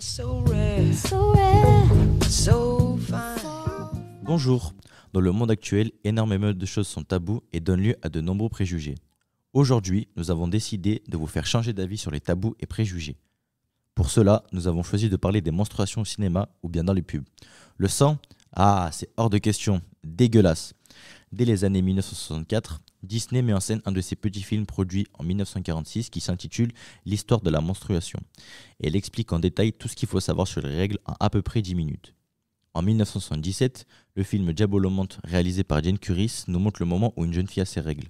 So rare, so rare, so fine. Bonjour. Dans le monde actuel, énormément de choses sont tabous et donnent lieu à de nombreux préjugés. Aujourd'hui, nous avons décidé de vous faire changer d'avis sur les tabous et préjugés. Pour cela, nous avons choisi de parler des menstruations au cinéma ou bien dans les pubs. Le sang, c'est hors de question, dégueulasse. Dès les années 1964, Disney met en scène un de ses petits films produits en 1946 qui s'intitule L'histoire de la menstruation. Et elle explique en détail tout ce qu'il faut savoir sur les règles en à peu près 10 minutes. En 1977, le film Diabolomante, réalisé par Jane Curis, nous montre le moment où une jeune fille a ses règles.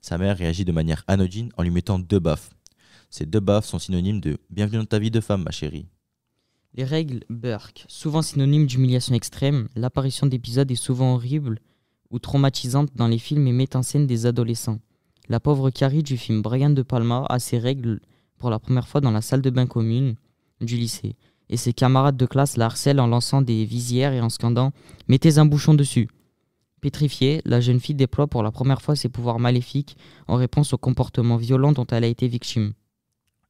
Sa mère réagit de manière anodine en lui mettant 2 baffes. Ces 2 baffes sont synonymes de « bienvenue dans ta vie de femme, ma chérie ». Les règles Burke, souvent synonymes d'humiliation extrême, l'apparition d'épisodes est souvent horrible ou traumatisante dans les films et met en scène des adolescents. La pauvre Carrie du film Brian De Palma a ses règles pour la première fois dans la salle de bain commune du lycée. Et ses camarades de classe la harcèlent en lançant des visières et en scandant « Mettez un bouchon dessus ». Pétrifiée, la jeune fille déploie pour la première fois ses pouvoirs maléfiques en réponse au comportement violent dont elle a été victime.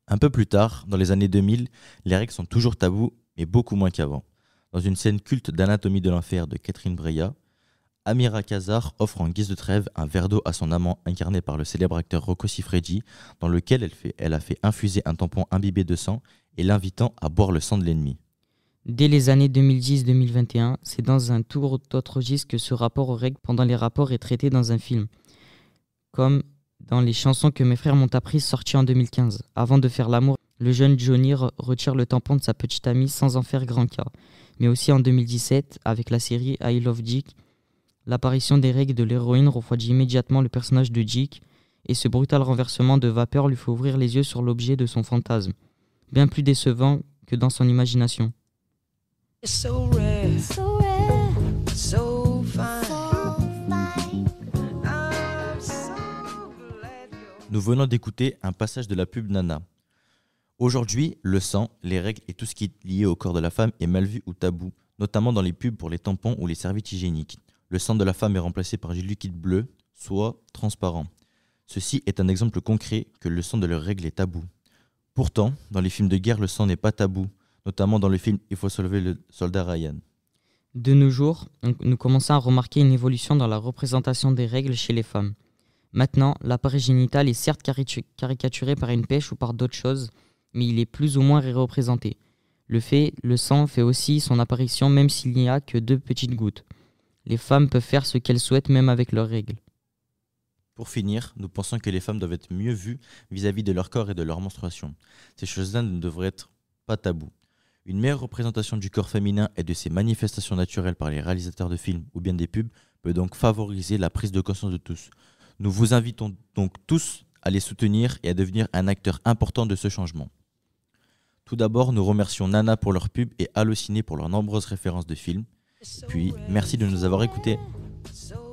Un peu plus tard, dans les années 2000, les règles sont toujours tabous, mais beaucoup moins qu'avant. Dans une scène culte d'Anatomie de l'enfer de Catherine Breillat, Amira Khazar offre en guise de trêve un verre d'eau à son amant incarné par le célèbre acteur Rocco Siffredi, dans lequel elle a fait infuser un tampon imbibé de sang et l'invitant à boire le sang de l'ennemi. Dès les années 2010-2021, c'est dans un tout autre registre que ce rapport aux règles pendant les rapports est traité dans un film, comme dans Les chansons que mes frères m'ont apprises sorties en 2015. Avant de faire l'amour, le jeune Johnny retire le tampon de sa petite amie sans en faire grand cas. Mais aussi en 2017, avec la série I Love Dick, l'apparition des règles de l'héroïne refroidit immédiatement le personnage de Dick et ce brutal renversement de vapeur lui fait ouvrir les yeux sur l'objet de son fantasme, bien plus décevant que dans son imagination. So rare, so rare, so fine. I'm so glad you're... Nous venons d'écouter un passage de la pub Nana. Aujourd'hui, le sang, les règles et tout ce qui est lié au corps de la femme est mal vu ou tabou, notamment dans les pubs pour les tampons ou les serviettes hygiéniques. Le sang de la femme est remplacé par du liquide bleu, soit transparent. Ceci est un exemple concret que le sang de leurs règles est tabou. Pourtant, dans les films de guerre, le sang n'est pas tabou, notamment dans le film Il faut sauver le soldat Ryan. De nos jours, nous commençons à remarquer une évolution dans la représentation des règles chez les femmes. Maintenant, l'appareil génital est certes caricaturé par une pêche ou par d'autres choses, mais il est plus ou moins représenté. Le sang fait aussi son apparition même s'il n'y a que 2 petites gouttes. Les femmes peuvent faire ce qu'elles souhaitent même avec leurs règles. Pour finir, nous pensons que les femmes doivent être mieux vues vis-à-vis de leur corps et de leur menstruation. Ces choses-là ne devraient être pas tabous. Une meilleure représentation du corps féminin et de ses manifestations naturelles par les réalisateurs de films ou bien des pubs peut donc favoriser la prise de conscience de tous. Nous vous invitons donc tous à les soutenir et à devenir un acteur important de ce changement. Tout d'abord, nous remercions Nana pour leur pub et Allociné pour leurs nombreuses références de films. Puis, merci de nous avoir écoutés. So